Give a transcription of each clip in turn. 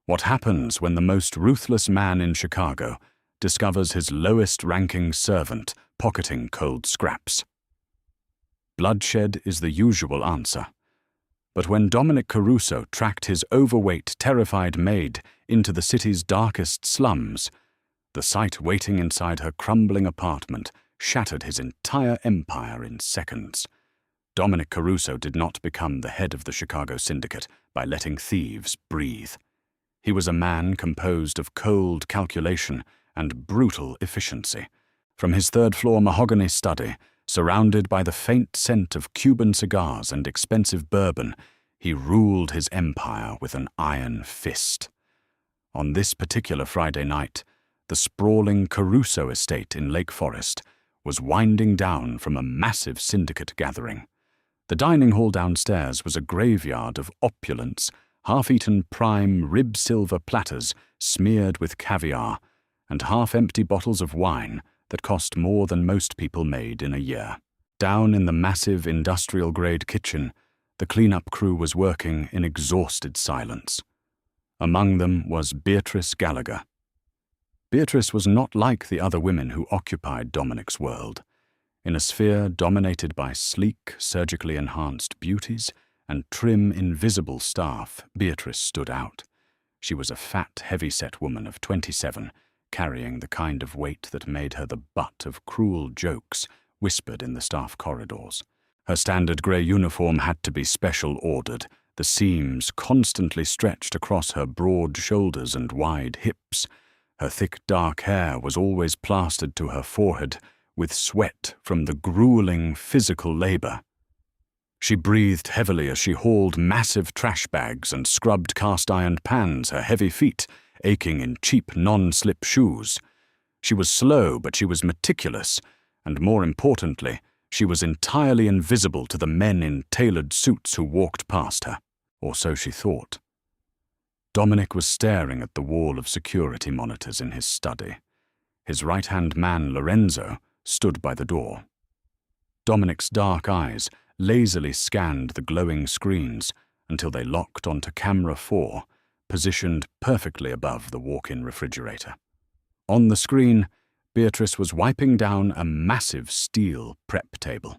What happens when the most ruthless man in Chicago discovers his lowest-ranking servant pocketing cold scraps? Bloodshed is the usual answer. But when Dominic Caruso tracked his overweight, terrified maid into the city's darkest slums, the sight waiting inside her crumbling apartment shattered his entire empire in seconds. Dominic Caruso did not become the head of the Chicago syndicate by letting thieves breathe. He was a man composed of cold calculation and brutal efficiency. From his third-floor mahogany study, surrounded by the faint scent of Cuban cigars and expensive bourbon, he ruled his empire with an iron fist. On this particular Friday night, the sprawling Caruso estate in Lake Forest was winding down from a massive syndicate gathering. The dining hall downstairs was a graveyard of opulence, half-eaten prime rib-silver platters smeared with caviar, and half-empty bottles of wine that cost more than most people made in a year. Down in the massive industrial-grade kitchen, the cleanup crew was working in exhausted silence. Among them was Beatrice Gallagher. Beatrice was not like the other women who occupied Dominic's world. In a sphere dominated by sleek, surgically enhanced beauties and trim, invisible staff, Beatrice stood out. She was a fat, heavy-set woman of 27, carrying the kind of weight that made her the butt of cruel jokes whispered in the staff corridors. Her standard grey uniform had to be special ordered, the seams constantly stretched across her broad shoulders and wide hips. Her thick dark hair was always plastered to her forehead with sweat from the grueling physical labor. She breathed heavily as she hauled massive trash bags and scrubbed cast-iron pans, her heavy feet aching in cheap non-slip shoes. She was slow, but she was meticulous, and more importantly, she was entirely invisible to the men in tailored suits who walked past her, or so she thought. Dominic was staring at the wall of security monitors in his study. His right-hand man, Lorenzo, stood by the door. Dominic's dark eyes lazily scanned the glowing screens until they locked onto camera 4, positioned perfectly above the walk-in refrigerator. On the screen, Beatrice was wiping down a massive steel prep table.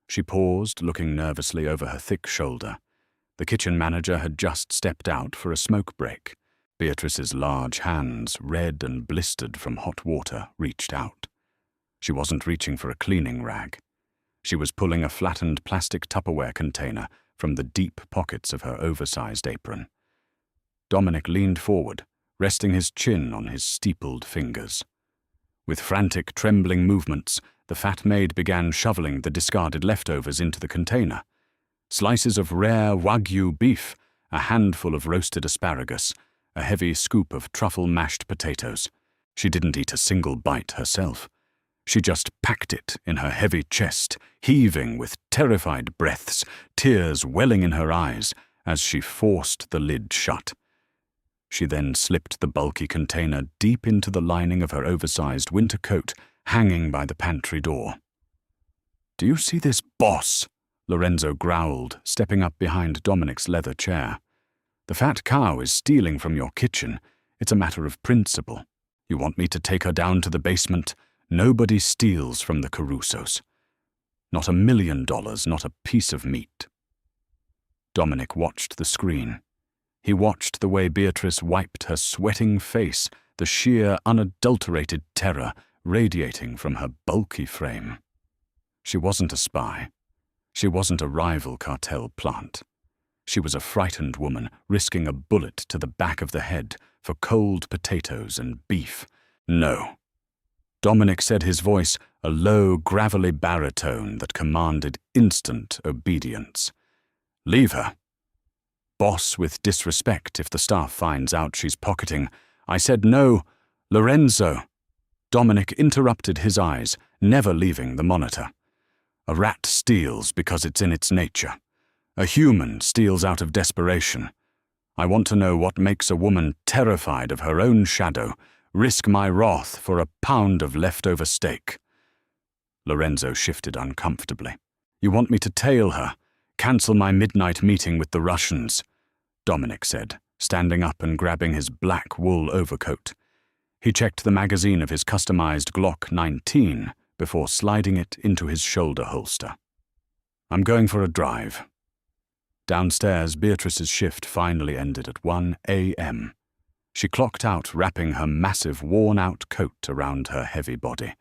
She paused, looking nervously over her thick shoulder. The kitchen manager had just stepped out for a smoke break. Beatrice's large hands, red and blistered from hot water, reached out. She wasn't reaching for a cleaning rag. She was pulling a flattened plastic Tupperware container from the deep pockets of her oversized apron. Dominic leaned forward, resting his chin on his steepled fingers. With frantic, trembling movements, the fat maid began shoveling the discarded leftovers into the container. Slices of rare Wagyu beef, a handful of roasted asparagus, a heavy scoop of truffle mashed potatoes. She didn't eat a single bite herself. She just packed it in her heavy chest, heaving with terrified breaths, tears welling in her eyes as she forced the lid shut. She then slipped the bulky container deep into the lining of her oversized winter coat, hanging by the pantry door. "Do you see this, boss?" Lorenzo growled, stepping up behind Dominic's leather chair. "The fat cow is stealing from your kitchen. It's a matter of principle. You want me to take her down to the basement? Nobody steals from the Carusos. Not $1 million, not a piece of meat." Dominic watched the screen. He watched the way Beatrice wiped her sweating face, the sheer, unadulterated terror radiating from her bulky frame. She wasn't a spy. She wasn't a rival cartel plant. She was a frightened woman risking a bullet to the back of the head for cold potatoes and beef. "No." Dominic said, his voice a low, gravelly baritone that commanded instant obedience. "Leave her. Boss with disrespect if the staff finds out she's pocketing. I said no. Lorenzo." Dominic interrupted his eyes, never leaving the monitor. "A rat steals because it's in its nature. A human steals out of desperation. I want to know what makes a woman terrified of her own shadow risk my wrath for a pound of leftover steak." Lorenzo shifted uncomfortably. "You want me to tail her? Cancel my midnight meeting with the Russians?" Dominic said, standing up and grabbing his black wool overcoat. He checked the magazine of his customized Glock 19 before sliding it into his shoulder holster. "I'm going for a drive." Downstairs, Beatrice's shift finally ended at 1 a.m. She clocked out, wrapping her massive, worn-out coat around her heavy body.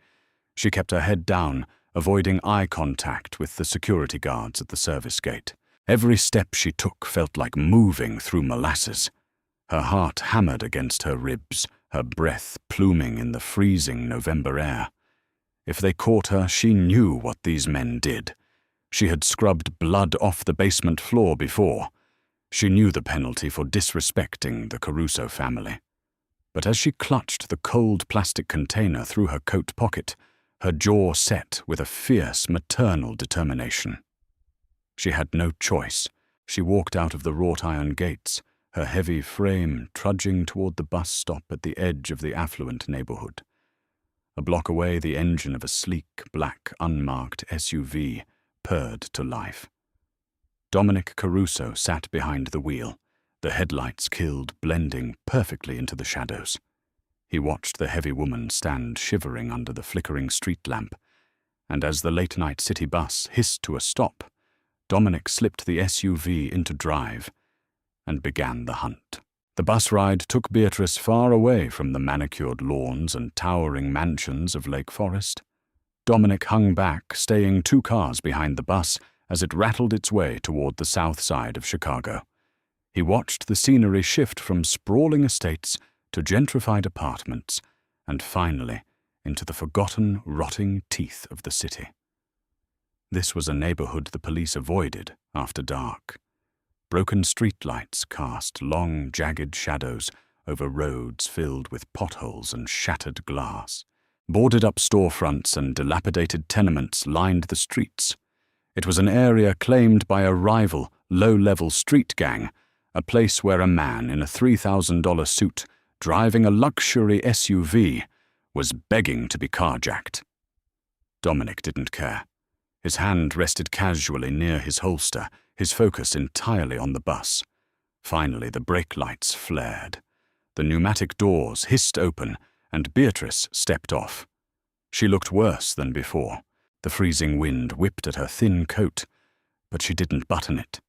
She kept her head down, avoiding eye contact with the security guards at the service gate. Every step she took felt like moving through molasses. Her heart hammered against her ribs, her breath pluming in the freezing November air. If they caught her, she knew what these men did. She had scrubbed blood off the basement floor before. She knew the penalty for disrespecting the Caruso family. But as she clutched the cold plastic container through her coat pocket, her jaw set with a fierce maternal determination. She had no choice. She walked out of the wrought iron gates, her heavy frame trudging toward the bus stop at the edge of the affluent neighborhood. A block away, the engine of a sleek, black, unmarked SUV purred to life. Dominic Caruso sat behind the wheel, the headlights killed, blending perfectly into the shadows. He watched the heavy woman stand shivering under the flickering street lamp, and as the late-night city bus hissed to a stop, Dominic slipped the SUV into drive and began the hunt. The bus ride took Beatrice far away from the manicured lawns and towering mansions of Lake Forest. Dominic hung back, staying 2 cars behind the bus as it rattled its way toward the south side of Chicago. He watched the scenery shift from sprawling estates to gentrified apartments, and finally into the forgotten, rotting teeth of the city. This was a neighborhood the police avoided after dark. Broken streetlights cast long, jagged shadows over roads filled with potholes and shattered glass. Boarded-up storefronts and dilapidated tenements lined the streets. It was an area claimed by a rival, low-level street gang, a place where a man in a $3,000 suit, driving a luxury SUV, was begging to be carjacked. Dominic didn't care. His hand rested casually near his holster, his focus entirely on the bus. Finally, the brake lights flared. The pneumatic doors hissed open, and Beatrice stepped off. She looked worse than before. The freezing wind whipped at her thin coat, but she didn't button it.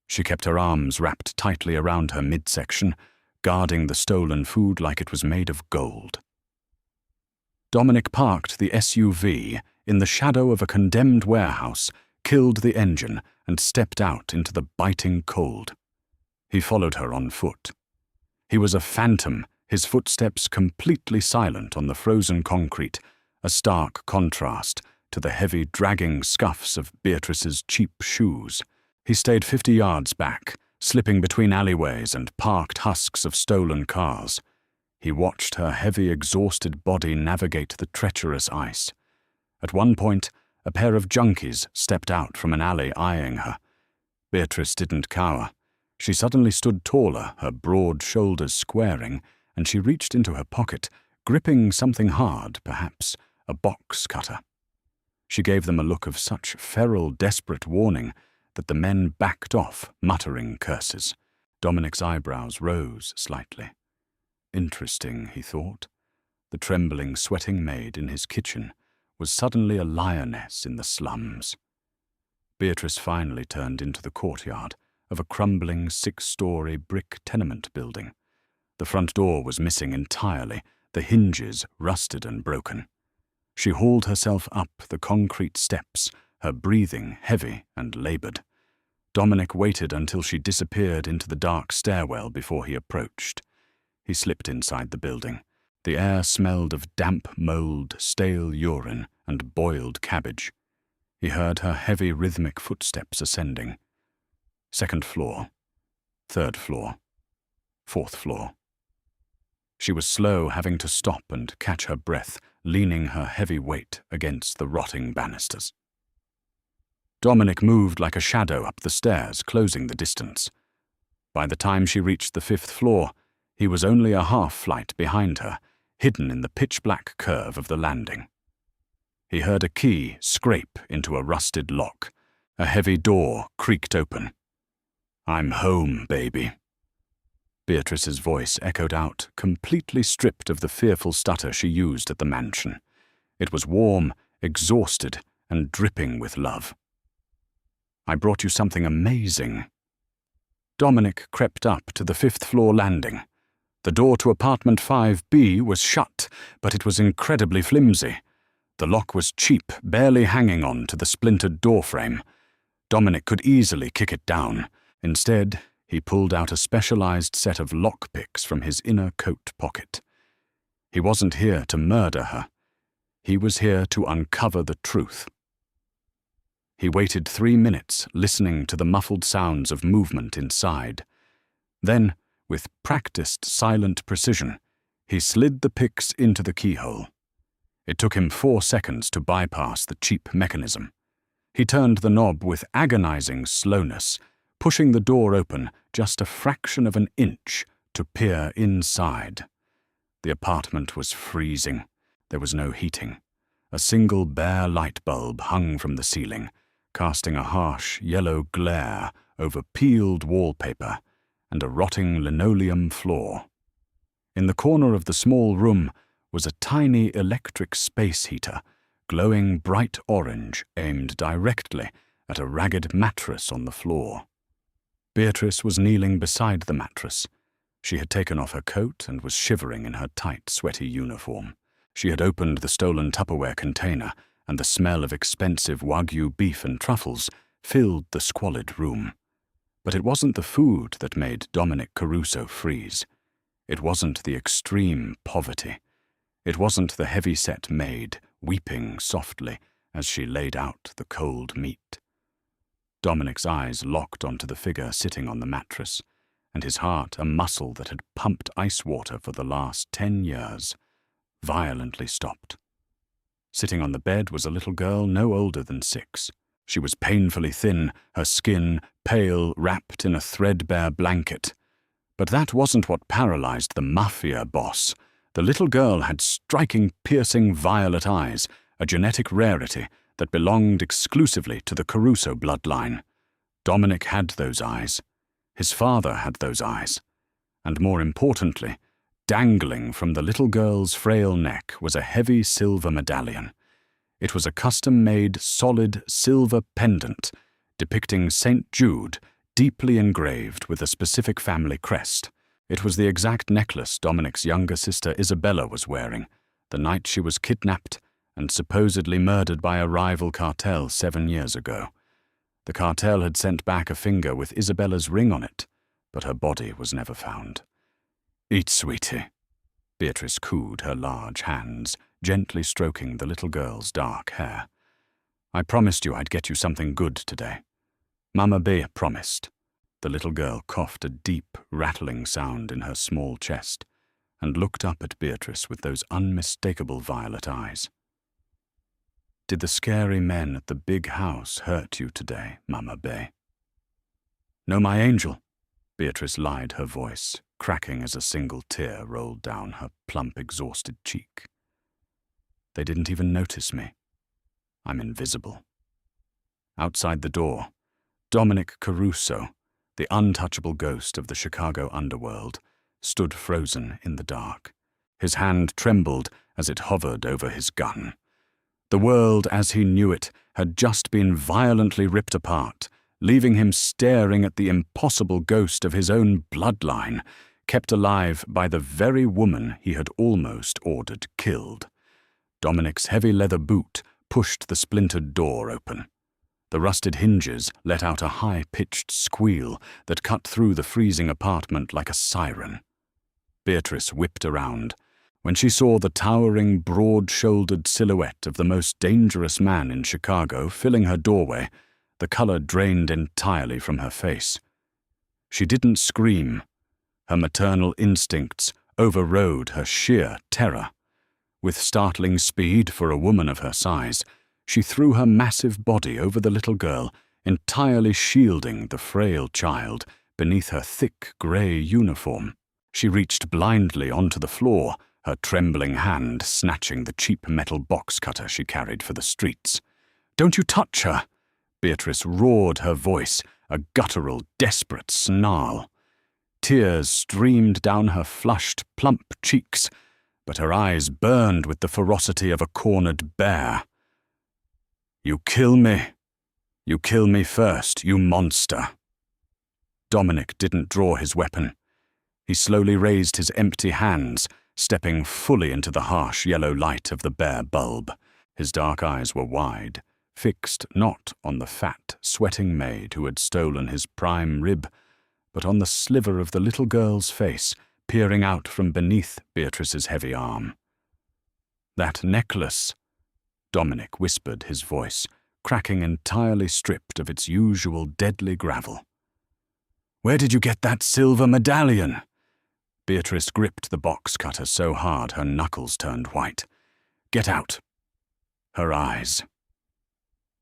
She kept her arms wrapped tightly around her midsection, guarding the stolen food like it was made of gold. Dominic parked the SUV in the shadow of a condemned warehouse, killed the engine, and stepped out into the biting cold. He followed her on foot. He was a phantom, his footsteps completely silent on the frozen concrete, a stark contrast to the heavy, dragging scuffs of Beatrice's cheap shoes. He stayed 50 yards back, slipping between alleyways and parked husks of stolen cars. He watched her heavy, exhausted body navigate the treacherous ice. At one point, a pair of junkies stepped out from an alley eyeing her. Beatrice didn't cower. She suddenly stood taller, her broad shoulders squaring, and she reached into her pocket, gripping something hard, perhaps a box cutter. She gave them a look of such feral, desperate warning that the men backed off, muttering curses. Dominic's eyebrows rose slightly. Interesting, he thought. The trembling, sweating maid in his kitchen was suddenly a lioness in the slums. Beatrice finally turned into the courtyard of a crumbling 6-story brick tenement building. The front door was missing entirely, the hinges rusted and broken. She hauled herself up the concrete steps, her breathing heavy and labored. Dominic waited until she disappeared into the dark stairwell before he approached. He slipped inside the building. The air smelled of damp mold, stale urine, and boiled cabbage. He heard her heavy, rhythmic footsteps ascending. 2nd floor, 3rd floor, 4th floor. She was slow, having to stop and catch her breath, leaning her heavy weight against the rotting banisters. Dominic moved like a shadow up the stairs, closing the distance. By the time she reached the 5th floor, he was only a half-flight behind her, hidden in the pitch-black curve of the landing. He heard a key scrape into a rusted lock. A heavy door creaked open. "I'm home, baby." Beatrice's voice echoed out, completely stripped of the fearful stutter she used at the mansion. It was warm, exhausted, and dripping with love. "I brought you something amazing." Dominic crept up to the fifth-floor landing. The door to apartment 5B was shut, but it was incredibly flimsy. The lock was cheap, barely hanging on to the splintered doorframe. Dominic could easily kick it down. Instead, he pulled out a specialized set of lockpicks from his inner coat pocket. He wasn't here to murder her. He was here to uncover the truth. He waited 3 minutes, listening to the muffled sounds of movement inside. Then, with practiced silent precision, he slid the picks into the keyhole. It took him 4 seconds to bypass the cheap mechanism. He turned the knob with agonizing slowness, pushing the door open just a fraction of an inch to peer inside. The apartment was freezing. There was no heating. A single bare light bulb hung from the ceiling, casting a harsh yellow glare over peeled wallpaper and a rotting linoleum floor. In the corner of the small room was a tiny electric space heater, glowing bright orange, aimed directly at a ragged mattress on the floor. Beatrice was kneeling beside the mattress. She had taken off her coat and was shivering in her tight, sweaty uniform. She had opened the stolen Tupperware container, and the smell of expensive Wagyu beef and truffles filled the squalid room. But it wasn't the food that made Dominic Caruso freeze. It wasn't the extreme poverty. It wasn't the heavy-set maid weeping softly as she laid out the cold meat. Dominic's eyes locked onto the figure sitting on the mattress, and his heart, a muscle that had pumped ice water for the last 10 years, violently stopped. Sitting on the bed was a little girl no older than 6. She was painfully thin, her skin pale, wrapped in a threadbare blanket. But that wasn't what paralyzed the Mafia boss. The little girl had striking, piercing violet eyes, a genetic rarity that belonged exclusively to the Caruso bloodline. Dominic had those eyes. His father had those eyes. And more importantly, dangling from the little girl's frail neck was a heavy silver medallion. It was a custom-made, solid silver pendant depicting St. Jude, deeply engraved with a specific family crest. It was the exact necklace Dominic's younger sister Isabella was wearing the night she was kidnapped and supposedly murdered by a rival cartel 7 years ago. The cartel had sent back a finger with Isabella's ring on it, but her body was never found. "Eat, sweetie," Beatrice cooed, her large hands gently stroking the little girl's dark hair. "I promised you I'd get you something good today. Mama Bea promised." The little girl coughed a deep, rattling sound in her small chest and looked up at Beatrice with those unmistakable violet eyes. "Did the scary men at the big house hurt you today, Mama Bea?" "No, my angel," Beatrice lied, her voice cracking as a single tear rolled down her plump, exhausted cheek. "They didn't even notice me. I'm invisible." Outside the door, Dominic Caruso, the untouchable ghost of the Chicago underworld, stood frozen in the dark. His hand trembled as it hovered over his gun. The world as he knew it had just been violently ripped apart, leaving him staring at the impossible ghost of his own bloodline, kept alive by the very woman he had almost ordered killed. Dominic's heavy leather boot pushed the splintered door open. The rusted hinges let out a high-pitched squeal that cut through the freezing apartment like a siren. Beatrice whipped around. When she saw the towering, broad-shouldered silhouette of the most dangerous man in Chicago filling her doorway, the color drained entirely from her face. She didn't scream. Her maternal instincts overrode her sheer terror. With startling speed for a woman of her size, she threw her massive body over the little girl, entirely shielding the frail child beneath her thick gray uniform. She reached blindly onto the floor, her trembling hand snatching the cheap metal box cutter she carried for the streets. "Don't you touch her!" Beatrice roared, her voice a guttural, desperate snarl. Tears streamed down her flushed, plump cheeks, but her eyes burned with the ferocity of a cornered bear. "You kill me. You kill me first, you monster." Dominic didn't draw his weapon. He slowly raised his empty hands, stepping fully into the harsh yellow light of the bare bulb. His dark eyes were wide, fixed not on the fat, sweating maid who had stolen his prime rib, but on the sliver of the little girl's face peering out from beneath Beatrice's heavy arm. "That necklace," Dominic whispered, his voice cracking entirely stripped of its usual deadly gravel. "Where did you get that silver medallion?" Beatrice gripped the box cutter so hard her knuckles turned white. "Get out." Her eyes.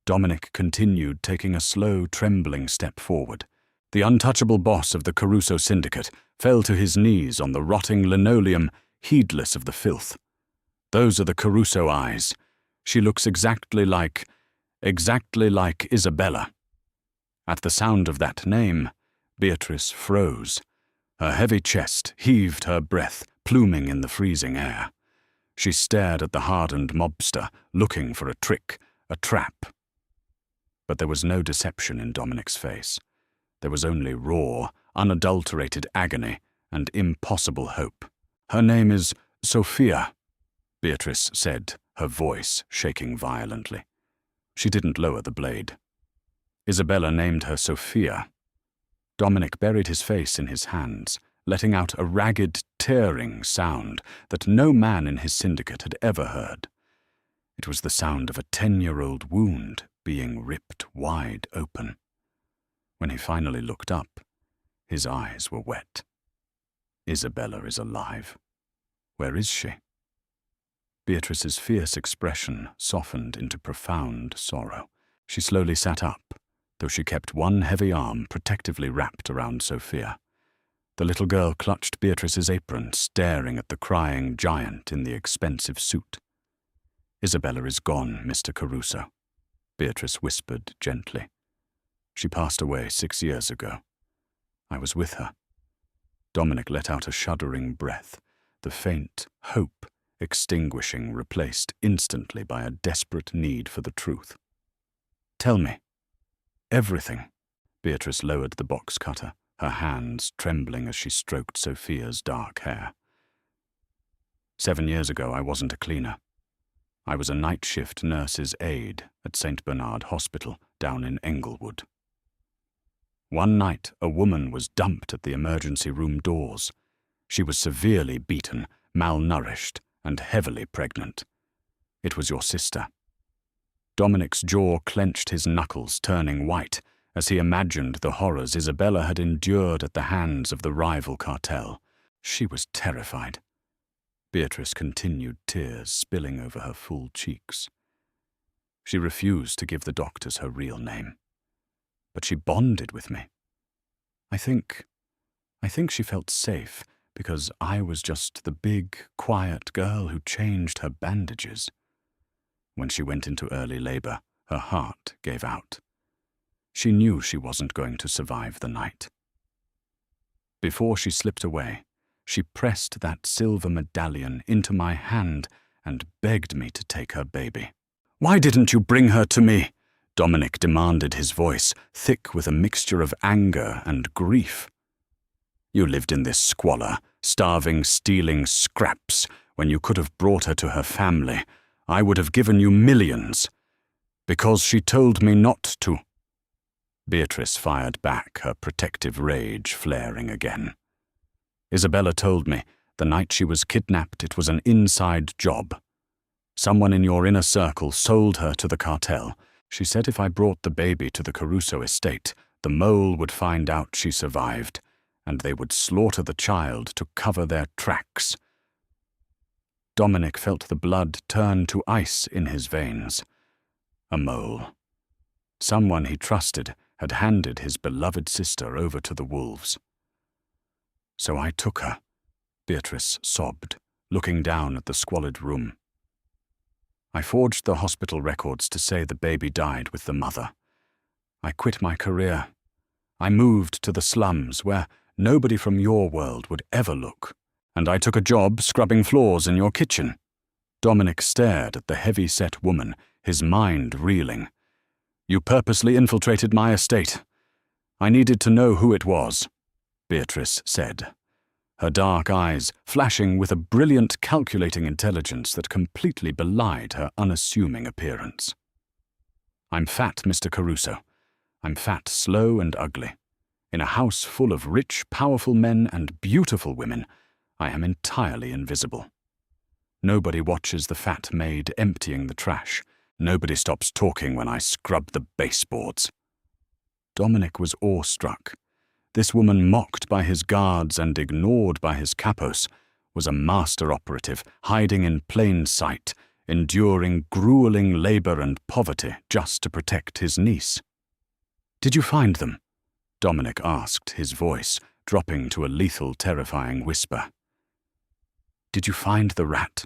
Dominic continued, taking a slow, trembling step forward. The untouchable boss of the Caruso syndicate fell to his knees on the rotting linoleum, heedless of the filth. "Those are the Caruso eyes. She looks exactly like Isabella." At the sound of that name, Beatrice froze. Her heavy chest heaved, her breath pluming in the freezing air. She stared at the hardened mobster, looking for a trick, a trap. But there was no deception in Dominic's face. There was only raw, unadulterated agony and impossible hope. "Her name is Sophia," Beatrice said, her voice shaking violently. She didn't lower the blade. "Isabella named her Sophia." Dominic buried his face in his hands, letting out a ragged, tearing sound that no man in his syndicate had ever heard. It was the sound of a 10-year-old wound being ripped wide open. When he finally looked up, his eyes were wet. "Isabella is alive. Where is she?" Beatrice's fierce expression softened into profound sorrow. She slowly sat up, though she kept one heavy arm protectively wrapped around Sophia. The little girl clutched Beatrice's apron, staring at the crying giant in the expensive suit. "Isabella is gone, Mr. Caruso," Beatrice whispered gently. "She passed away 6 years ago. I was with her." Dominic let out a shuddering breath, the faint hope extinguishing, replaced instantly by a desperate need for the truth. "Tell me. Everything." Beatrice lowered the box cutter, her hands trembling as she stroked Sophia's dark hair. 7 years ago, I wasn't a cleaner. I was a night shift nurse's aide at St. Bernard Hospital down in Englewood. One night, a woman was dumped at the emergency room doors. She was severely beaten, malnourished, and heavily pregnant. It was your sister. Dominic's jaw clenched, his knuckles turning white, as he imagined the horrors Isabella had endured at the hands of the rival cartel. She was terrified. Beatrice continued, tears spilling over her full cheeks. She refused to give the doctors her real name. But she bonded with me. I think she felt safe because I was just the big, quiet girl who changed her bandages. When she went into early labor, her heart gave out. She knew she wasn't going to survive the night. Before she slipped away, she pressed that silver medallion into my hand and begged me to take her baby. "Why didn't you bring her to me?" Dominic demanded, his voice thick with a mixture of anger and grief. "You lived in this squalor, starving, stealing scraps, when you could have brought her to her family. I would have given you millions. Because she told me not to." Beatrice fired back, her protective rage flaring again. "Isabella told me the night she was kidnapped it was an inside job. Someone in your inner circle sold her to the cartel. She said if I brought the baby to the Caruso estate, the mole would find out she survived, and they would slaughter the child to cover their tracks." Dominic felt the blood turn to ice in his veins. A mole. Someone he trusted had handed his beloved sister over to the wolves. "So I took her," Beatrice sobbed, looking down at the squalid room. "I forged the hospital records to say the baby died with the mother. I quit my career. I moved to the slums where nobody from your world would ever look. And I took a job scrubbing floors in your kitchen." Dominic stared at the heavy-set woman, his mind reeling. "You purposely infiltrated my estate. I needed to know who it was," Beatrice said, her dark eyes flashing with a brilliant, calculating intelligence that completely belied her unassuming appearance. "I'm fat, Mr. Caruso. I'm fat, slow, and ugly. In a house full of rich, powerful men and beautiful women, I am entirely invisible. Nobody watches the fat maid emptying the trash. Nobody stops talking when I scrub the baseboards." Dominic was awestruck. This woman, mocked by his guards and ignored by his capos, was a master operative hiding in plain sight, enduring grueling labor and poverty just to protect his niece. "Did you find them?" Dominic asked, his voice dropping to a lethal, terrifying whisper. "Did you find the rat?"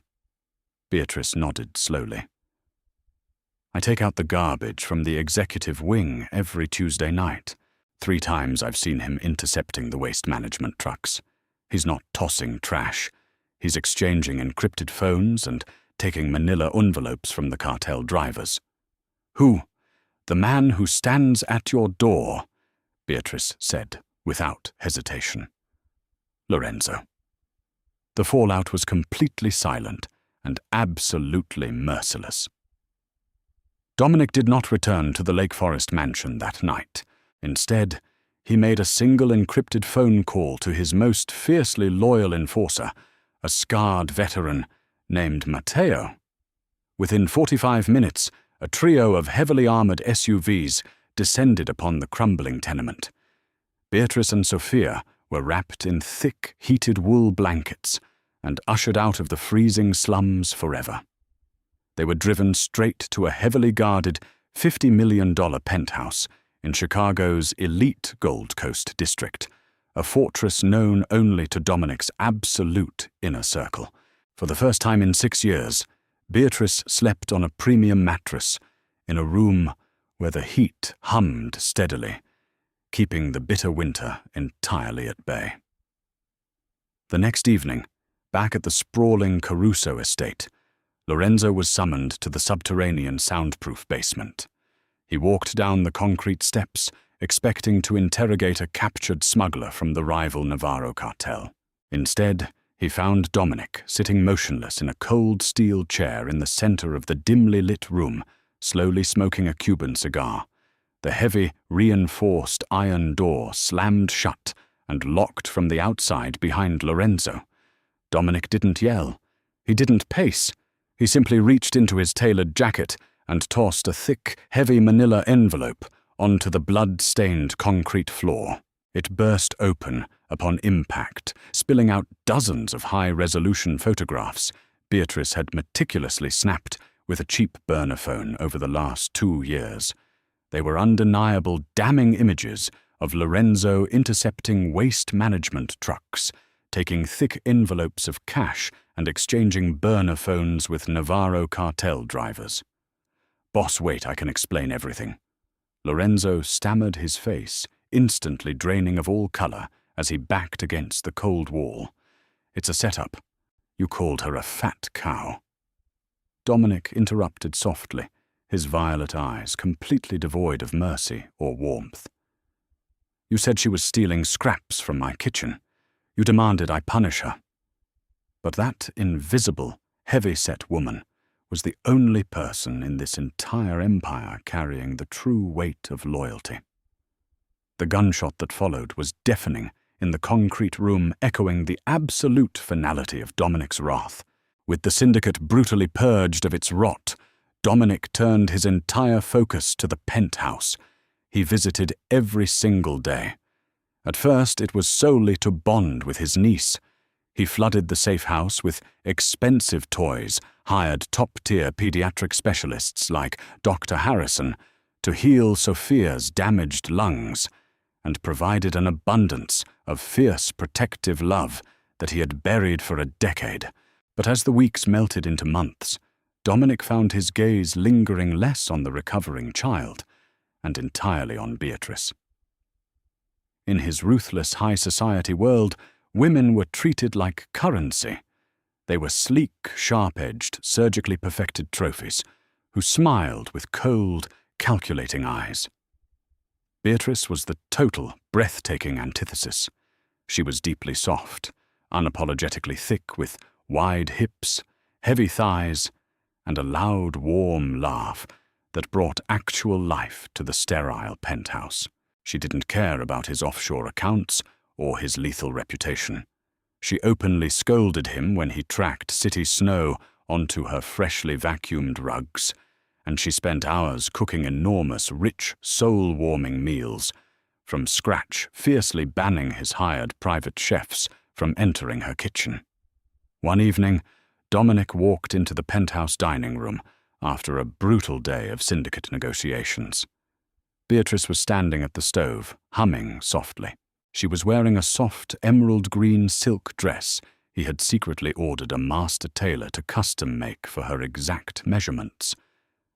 Beatrice nodded slowly. "I take out the garbage from the executive wing every Tuesday night. 3 times I've seen him intercepting the waste management trucks. He's not tossing trash. He's exchanging encrypted phones and taking manila envelopes from the cartel drivers." "Who?" "The man who stands at your door," Beatrice said, without hesitation. "Lorenzo." The fallout was completely silent and absolutely merciless. Dominic did not return to the Lake Forest mansion that night. Instead, he made a single encrypted phone call to his most fiercely loyal enforcer, a scarred veteran named Matteo. Within 45 minutes, a trio of heavily armored SUVs descended upon the crumbling tenement. Beatrice and Sophia were wrapped in thick, heated wool blankets and ushered out of the freezing slums forever. They were driven straight to a heavily guarded $50 million penthouse in Chicago's elite Gold Coast district, a fortress known only to Dominic's absolute inner circle. For the first time in 6 years, Beatrice slept on a premium mattress in a room where the heat hummed steadily, keeping the bitter winter entirely at bay. The next evening, back at the sprawling Caruso estate, Lorenzo was summoned to the subterranean soundproof basement. He walked down the concrete steps, expecting to interrogate a captured smuggler from the rival Navarro cartel. Instead, he found Dominic sitting motionless in a cold steel chair in the center of the dimly lit room, slowly smoking a Cuban cigar. The heavy, reinforced iron door slammed shut and locked from the outside behind Lorenzo. Dominic didn't yell. He didn't pace. He simply reached into his tailored jacket and tossed a thick, heavy manila envelope onto the blood-stained concrete floor. It burst open upon impact, spilling out dozens of high-resolution photographs Beatrice had meticulously snapped with a cheap burner phone over the last 2 years. They were undeniable, damning images of Lorenzo intercepting waste management trucks, taking thick envelopes of cash and exchanging burner phones with Navarro cartel drivers. "Boss, wait, I can explain everything." Lorenzo stammered, his face instantly draining of all color as he backed against the cold wall. "It's a setup. You called her a fat cow." Dominic interrupted softly, his violet eyes completely devoid of mercy or warmth. "You said she was stealing scraps from my kitchen. You demanded I punish her. But that invisible, heavy-set woman was the only person in this entire empire carrying the true weight of loyalty." The gunshot that followed was deafening in the concrete room, echoing the absolute finality of Dominic's wrath. With the syndicate brutally purged of its rot, Dominic turned his entire focus to the penthouse. He visited every single day. At first, it was solely to bond with his niece. He flooded the safe house with expensive toys, hired top-tier pediatric specialists like Dr. Harrison to heal Sophia's damaged lungs, and provided an abundance of fierce protective love that he had buried for a decade. But as the weeks melted into months, Dominic found his gaze lingering less on the recovering child and entirely on Beatrice. In his ruthless high society world, women were treated like currency. They were sleek, sharp-edged, surgically perfected trophies, who smiled with cold, calculating eyes. Beatrice was the total, breathtaking antithesis. She was deeply soft, unapologetically thick, with wide hips, heavy thighs, and a loud, warm laugh that brought actual life to the sterile penthouse. She didn't care about his offshore accounts or his lethal reputation. She openly scolded him when he tracked city snow onto her freshly vacuumed rugs, and she spent hours cooking enormous, rich, soul-warming meals from scratch, fiercely banning his hired private chefs from entering her kitchen. One evening, Dominic walked into the penthouse dining room after a brutal day of syndicate negotiations. Beatrice was standing at the stove, humming softly. She was wearing a soft, emerald-green silk dress he had secretly ordered a master tailor to custom-make for her exact measurements.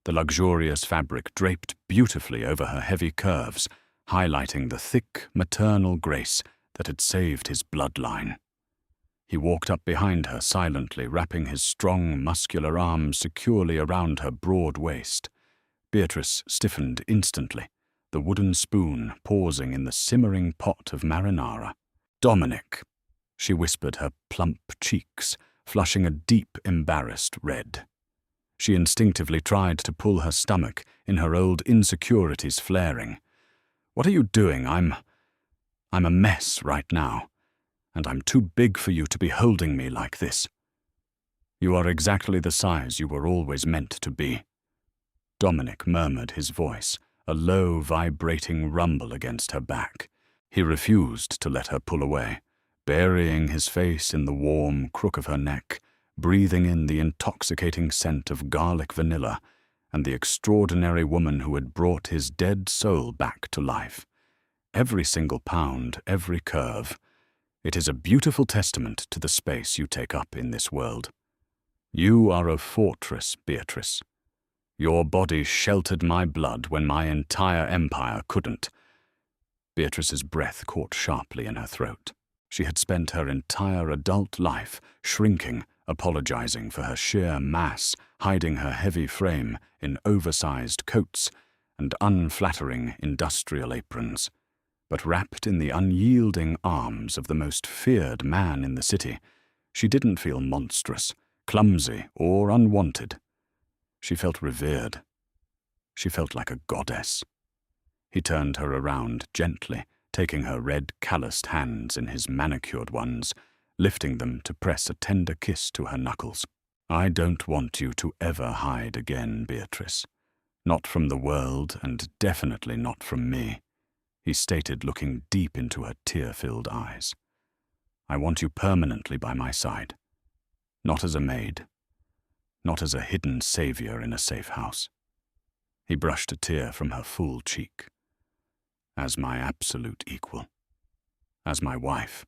The luxurious fabric draped beautifully over her heavy curves, highlighting the thick, maternal grace that had saved his bloodline. He walked up behind her silently, wrapping his strong, muscular arms securely around her broad waist. Beatrice stiffened instantly, the wooden spoon pausing in the simmering pot of marinara. "Dominic," she whispered, her plump cheeks flushing a deep, embarrassed red. She instinctively tried to pull her stomach, in her old insecurities flaring. "What are you doing? I'm a mess right now, and I'm too big for you to be holding me like this. You are exactly the size you were always meant to be." Dominic murmured, his voice a low, vibrating rumble against her back. He refused to let her pull away, burying his face in the warm crook of her neck, breathing in the intoxicating scent of garlic vanilla and the extraordinary woman who had brought his dead soul back to life. Every single pound, every curve. It is a beautiful testament to the space you take up in this world. You are a fortress, Beatrice. Your body sheltered my blood when my entire empire couldn't. Beatrice's breath caught sharply in her throat. She had spent her entire adult life shrinking, apologizing for her sheer mass, hiding her heavy frame in oversized coats and unflattering industrial aprons. But wrapped in the unyielding arms of the most feared man in the city, she didn't feel monstrous, clumsy, or unwanted. She felt revered. She felt like a goddess. He turned her around gently, taking her red, calloused hands in his manicured ones, lifting them to press a tender kiss to her knuckles. "I don't want you to ever hide again, Beatrice. Not from the world, and definitely not from me," he stated, looking deep into her tear-filled eyes. "I want you permanently by my side. Not as a maid. Not as a hidden savior in a safe house." He brushed a tear from her full cheek. "As my absolute equal. As my wife."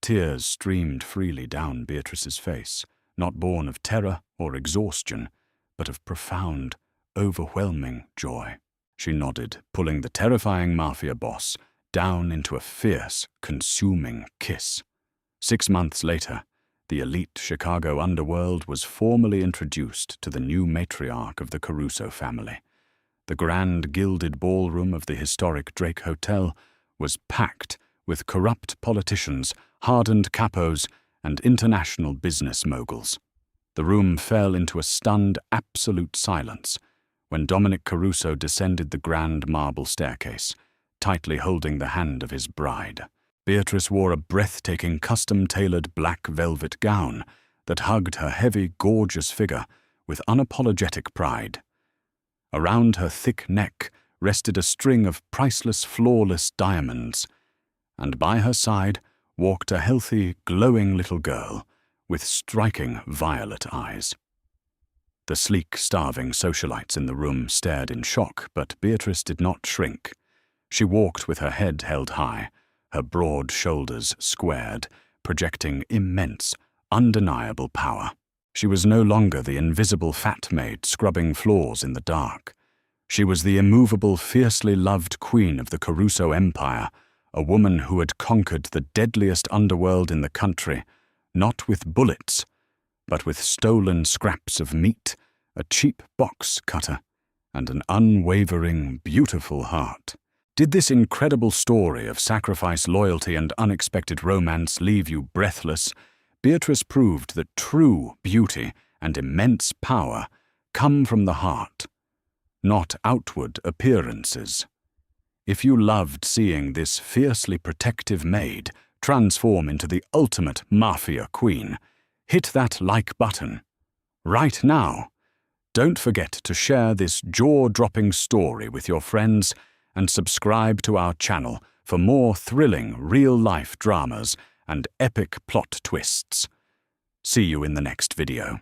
Tears streamed freely down Beatrice's face, not born of terror or exhaustion, but of profound, overwhelming joy. She nodded, pulling the terrifying Mafia boss down into a fierce, consuming kiss. 6 months later, the elite Chicago underworld was formally introduced to the new matriarch of the Caruso family. The grand gilded ballroom of the historic Drake Hotel was packed with corrupt politicians, hardened capos, and international business moguls. The room fell into a stunned, absolute silence when Dominic Caruso descended the grand marble staircase, tightly holding the hand of his bride. Beatrice wore a breathtaking, custom-tailored black velvet gown that hugged her heavy, gorgeous figure with unapologetic pride. Around her thick neck rested a string of priceless, flawless diamonds, and by her side walked a healthy, glowing little girl with striking violet eyes. The sleek, starving socialites in the room stared in shock, but Beatrice did not shrink. She walked with her head held high, her broad shoulders squared, projecting immense, undeniable power. She was no longer the invisible fat maid scrubbing floors in the dark. She was the immovable, fiercely loved queen of the Caruso Empire, a woman who had conquered the deadliest underworld in the country, not with bullets, but with stolen scraps of meat, a cheap box cutter, and an unwavering, beautiful heart. Did this incredible story of sacrifice, loyalty, and unexpected romance leave you breathless? Beatrice proved that true beauty and immense power come from the heart, not outward appearances. If you loved seeing this fiercely protective maid transform into the ultimate Mafia queen, hit that like button right now. Don't forget to share this jaw-dropping story with your friends and subscribe to our channel for more thrilling real-life dramas and epic plot twists. See you in the next video.